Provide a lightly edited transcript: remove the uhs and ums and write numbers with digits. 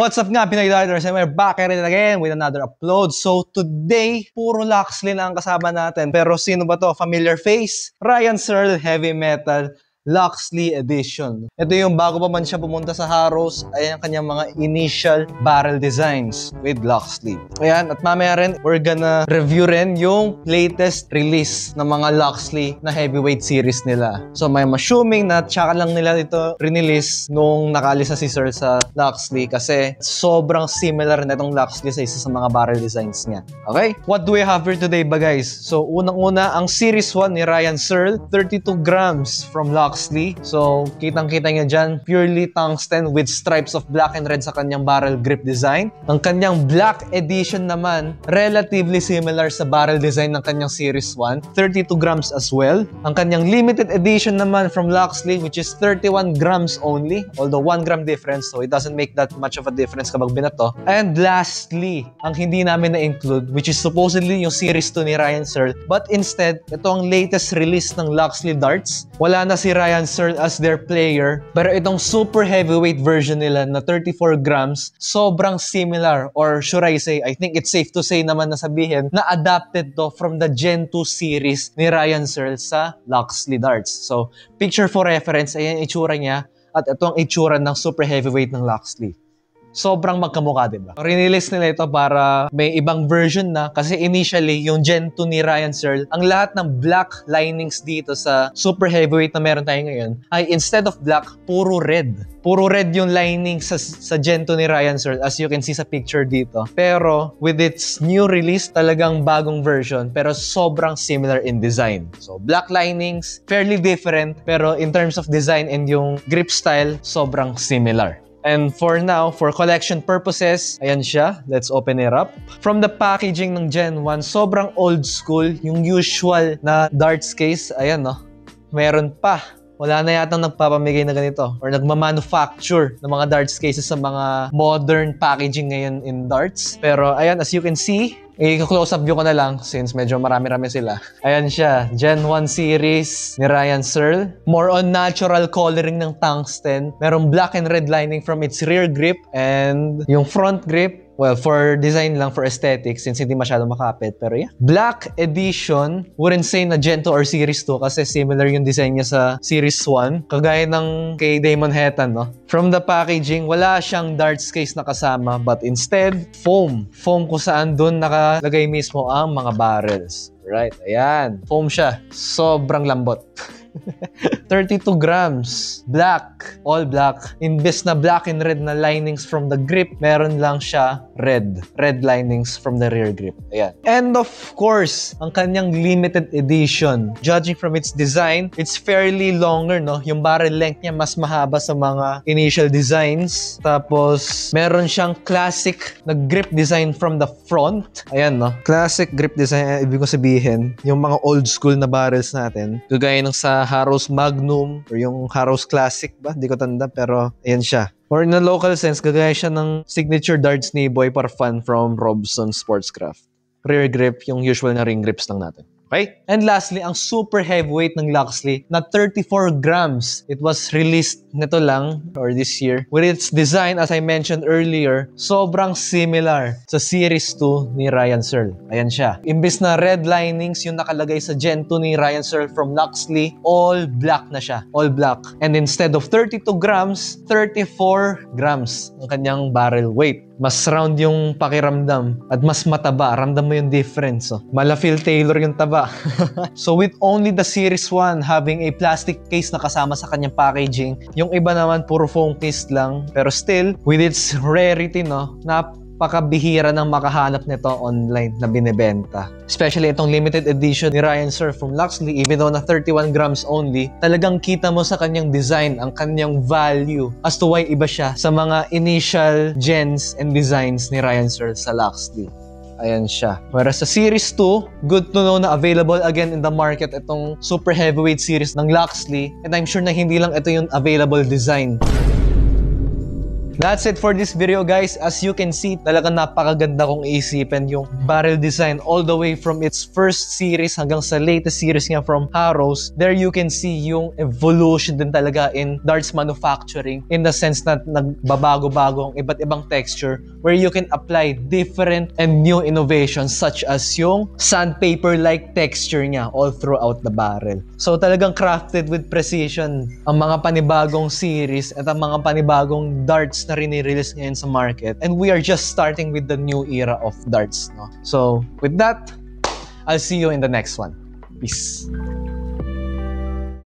What's up nga, Pinoy Darters, and we're back at it again with another upload. So today, puro Loxley na ang kasama natin. Pero sino ba to? Familiar face? Ryan Searle Heavy Metal Loxley Edition. Ito yung bago pa man siya pumunta sa Harrows, ay ang kanyang mga initial barrel designs with Loxley. Ayan, at mamaya rin, we're gonna review rin yung latest release ng mga Loxley na heavyweight series nila. So may assuming na tsaka lang nila ito release nung nakalis na si Searle sa Loxley kasi sobrang similar na itong Loxley sa isa sa mga barrel designs niya. Okay? What do we have here today ba guys? So unang-una, ang Series 1 ni Ryan Searle, 32 grams from Loxley. So, kitang-kita nyo dyan, purely tungsten with stripes of black and red sa kanyang barrel grip design. Ang kanyang black edition naman, relatively similar sa barrel design ng kanyang Series 1, 32 grams as well. Ang kanyang limited edition naman from Loxley, which is 31 grams only, although 1 gram difference, so it doesn't make that much of a difference kapag binato. And lastly, ang hindi namin na-include, which is supposedly yung Series 2 ni Ryan Searle, but instead, ito ang latest release ng Loxley darts. Wala na si Ryan Searle as their player, pero itong super heavyweight version nila na 34 grams, sobrang similar, or should I say, I think it's safe to say naman na sabihin, na adapted to from the Gen 2 series ni Ryan Searle sa Loxley darts. So, picture for reference, ayan yung itsura niya, at ito ang itsura ng super heavyweight ng Loxley. Sobrang magkamukha, diba? Release nila ito para may ibang version na kasi initially, yung Gen 2 ni Ryan Searle, ang lahat ng black linings dito sa super heavyweight na meron tayo ngayon ay instead of black, puro red. Puro red yung lining sa Gen 2 ni Ryan Searle as you can see sa picture dito. Pero with its new release, talagang bagong version pero sobrang similar in design. So black linings, fairly different pero in terms of design and yung grip style, sobrang similar. And for now, for collection purposes, ayan siya. Let's open it up. From the packaging ng Gen 1, sobrang old school. Yung usual na darts case, ayan no. Meron pa. Wala na yatang nagpapamigay na ganito or nagmamanufacture ng mga darts cases sa mga modern packaging ngayon in darts. Pero ayan, as you can see, i-close up view ko na lang since medyo marami-rami sila. Ayan siya, Gen 1 series ni Ryan Searle. More on natural coloring ng tungsten. Merong black and red lining from its rear grip and yung front grip, well, for design lang, for aesthetics, since hindi masyado makapit. Pero yeah. Black edition, wouldn't say na Gen 2 or Series 2 kasi similar yung design niya sa Series 1. Kagaya ng kay Damon Hetan, no? From the packaging, wala siyang darts case na kasama, but instead, foam. Foam kung saan dun nakalagay mismo ang mga barrels. Right, ayan. Foam siya. Sobrang lambot. 32 grams, black, all black. Imbes na black and red na linings from the grip, meron lang siya red linings from the rear grip. Ayan. And of course, ang kanyang limited edition. Judging from its design, it's fairly longer, no? Yung barrel length niya mas mahaba sa mga initial designs. Tapos, meron siyang classic na grip design from the front. Ayan, no? Classic grip design, ibig ko sabihin, yung mga old school na barrels natin. Kagaya ng sa Harrows Magnum or yung Harrows Classic ba? Hindi ko tanda pero ayan siya. Or in a local sense, gagaya siya ng signature darts ni Boy Parfan from Robson Sportscraft. Rear grip, yung usual na ring grips lang natin. Okay? And lastly, ang super heavyweight ng Loxley na 34 grams. It was released nito lang or this year. With its design, as I mentioned earlier, sobrang similar sa Series 2 ni Ryan Searle. Ayan siya. Imbis na red linings yung nakalagay sa Gen 2 ni Ryan Searle from Loxley, all black na siya. All black. And instead of 32 grams, 34 grams ang kanyang barrel weight. Mas round yung pakiramdam at mas mataba. Ramdam mo yung difference. Oh. Mala Phil Taylor yung taba. So with only the Series 1 having a plastic case na kasama sa kanyang packaging, yung iba naman puro foam case lang. Pero still, with its rarity, no, napakabihira ng makahanap nito online na binibenta. Especially itong limited edition ni Ryan Searle from Loxley, even though na 31 grams only, talagang kita mo sa kanyang design, ang kanyang value as to why iba siya sa mga initial gens and designs ni Ryan Searle sa Loxley. Ayan siya. Whereas sa Series 2, good to know na available again in the market itong super heavyweight series ng Loxley. And I'm sure na hindi lang ito yung available design. That's it for this video, guys. As you can see, talagang napakaganda kong isipin yung barrel design all the way from its first series hanggang sa latest series nga from Harrows. There you can see yung evolution din talaga in darts manufacturing in the sense na nagbabago-bago ang iba't ibang texture where you can apply different and new innovations such as yung sandpaper-like texture niya all throughout the barrel. So talagang crafted with precision ang mga panibagong series at ang mga panibagong darts na rinirelease ngayon sa market, and we are just starting with the new era of darts, no? So with that, I'll see you in the next one. Peace.